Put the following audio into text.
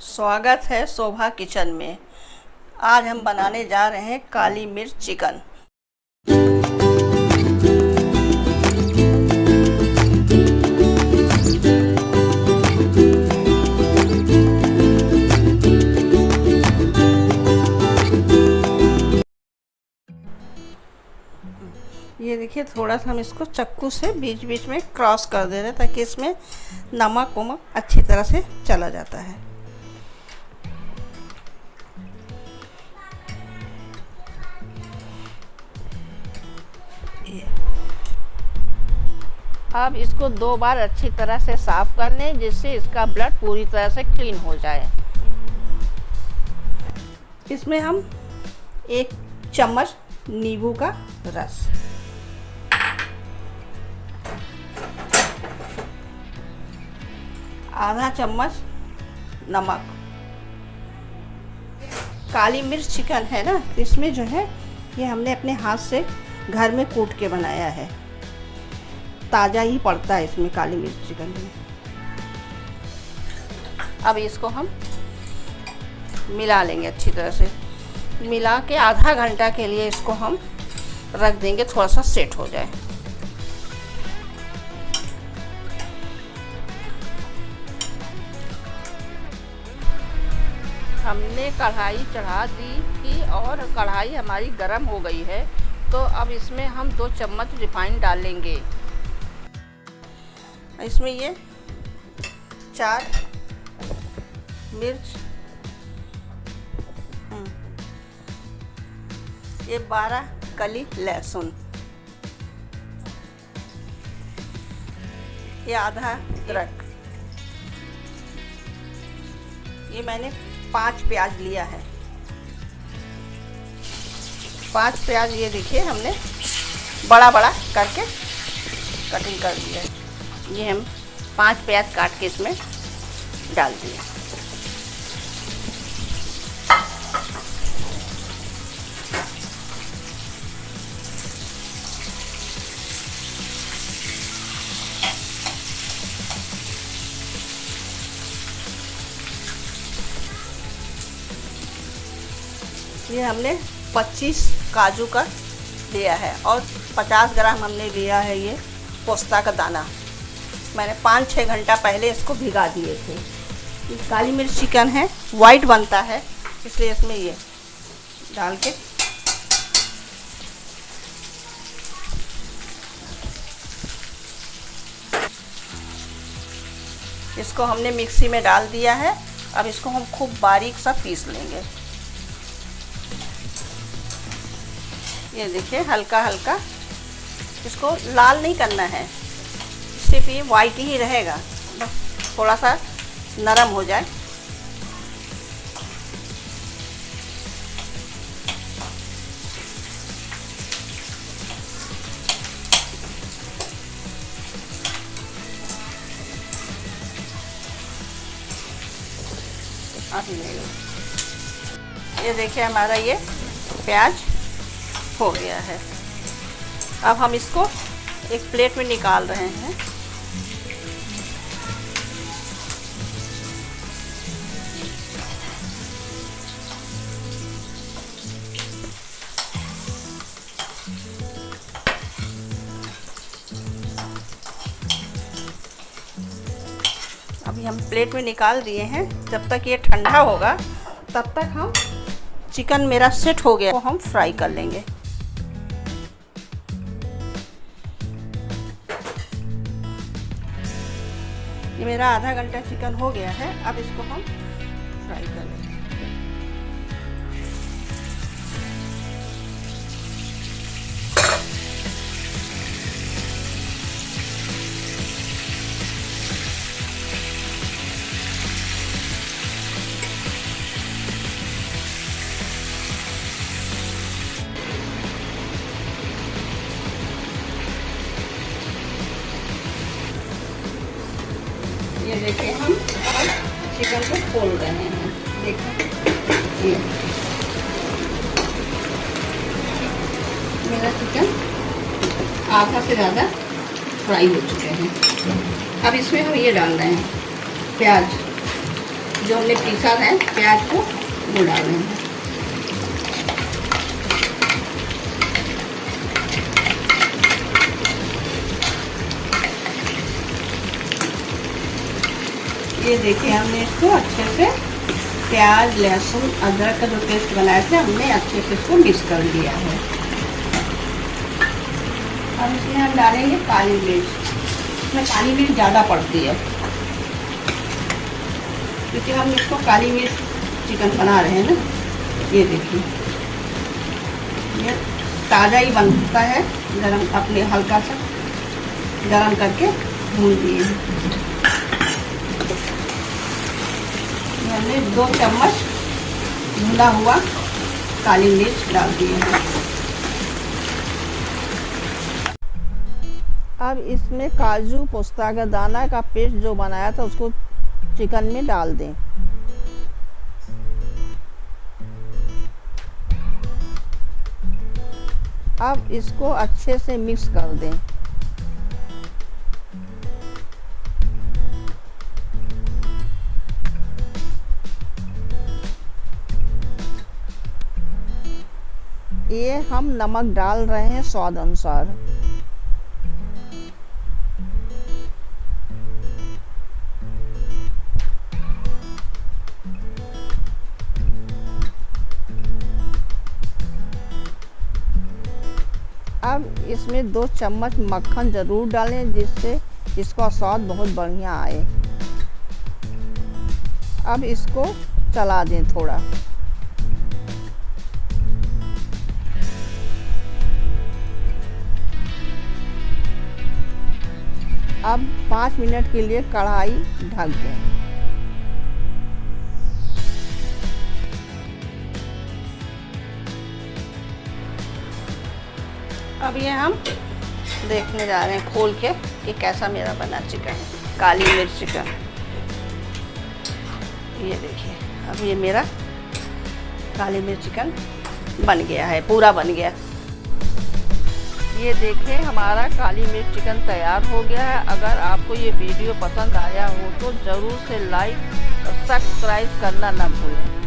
स्वागत है शोभा किचन में। आज हम बनाने जा रहे हैं काली मिर्च चिकन। ये देखिए, थोड़ा सा हम इसको चक्कू से बीच बीच में क्रॉस कर दे रहे हैं ताकि इसमें नमक वमक अच्छी तरह से चला जाता है। अब इसको 2 बार अच्छी तरह से साफ कर लें, जिससे इसका ब्लड पूरी तरह से क्लीन हो जाए। इसमें हम 1 चम्मच नींबू का रस, आधा चम्मच नमक। काली मिर्च चिकन है ना, इसमें जो है ये हमने अपने हाथ से घर में कूट के बनाया है। ताज़ा ही पड़ता है इसमें काली मिर्च चिकन में। अब इसको हम मिला लेंगे अच्छी तरह से। मिला के आधा घंटा के लिए इसको हम रख देंगे, थोड़ा सा सेट हो जाए। हमने कढ़ाई चढ़ा दी थी और कढ़ाई हमारी गर्म हो गई है। तो अब इसमें हम 2 चम्मच रिफाइंड डालेंगे। इसमें ये 4 मिर्च, ये 12 कली लहसुन, ये आधा अदरक, ये मैंने 5 प्याज लिया है। 5 प्याज ये देखिए हमने बड़ा बड़ा करके कटिंग कर दिया है। ये हम 5 प्याज काट के इसमें डाल दिए। ये हमने 25 काजू का लिया है और 50 ग्राम हमने लिया है ये पोस्ता का दाना। मैंने 5-6 घंटा पहले इसको भिगा दिए थे। ये काली मिर्च चिकन है, वाइट बनता है, इसलिए इसमें ये डाल के इसको हमने मिक्सी में डाल दिया है। अब इसको हम खूब बारीक सा पीस लेंगे। ये देखिए, हल्का हल्का, इसको लाल नहीं करना है, सिर्फ ये वाइट ही रहेगा, बस थोड़ा सा नरम हो जाए। अभी ये देखिए, हमारा ये प्याज हो गया है। अब हम इसको एक प्लेट में निकाल रहे हैं। अभी हम प्लेट में निकाल दिए हैं। जब तक ये ठंडा होगा तब तक हम चिकन मेरा सेट हो गया, वो हम फ्राई कर लेंगे। ये मेरा आधा घंटा चिकन हो गया है। अब इसको हम फ्राई कर लेंगे। ये देखिए, हम चिकन को खोल रहे हैं। देखिए, ये मेरा चिकन आधा से ज़्यादा फ्राई हो चुके हैं। अब इसमें हम ये डाल रहे हैं प्याज, जो हमने पीसा है प्याज को वो डाल रहे हैं। ये देखिए हमने इसको अच्छे से प्याज लहसुन अदरक का जो पेस्ट बनाए थे हमने अच्छे से इसको मिक्स कर दिया है। अब इसमें हम डालेंगे काली मिर्च। इसमें काली मिर्च ज़्यादा पड़ती है क्योंकि हम इसको काली मिर्च चिकन बना रहे हैं ना। ये देखिए ये ताज़ा ही बनता है, गरम अपने हल्का सा गरम करके भून दिए हैं। हमने 2 चम्मच भुना हुआ काली मिर्च डाल दिए हैं। अब इसमें काजू पोस्ता का दाना का पेस्ट जो बनाया था उसको चिकन में डाल दें। अब इसको अच्छे से मिक्स कर दें। ये हम नमक डाल रहे हैं स्वाद अनुसार। अब इसमें 2 चम्मच मक्खन ज़रूर डालें जिससे इसका स्वाद बहुत बढ़िया आए। अब इसको चला दें थोड़ा। अब 5 मिनट के लिए कढ़ाई ढक दें। अब ये हम देखने जा रहे हैं खोल के कि कैसा मेरा बना चिकन, काली मिर्च चिकन। ये देखिए अब ये मेरा काली मिर्च चिकन बन गया है, पूरा बन गया। ये देखिए हमारा काली मिर्च चिकन तैयार हो गया है। अगर आपको ये वीडियो पसंद आया हो तो ज़रूर से लाइक और सब्सक्राइब करना ना भूलें।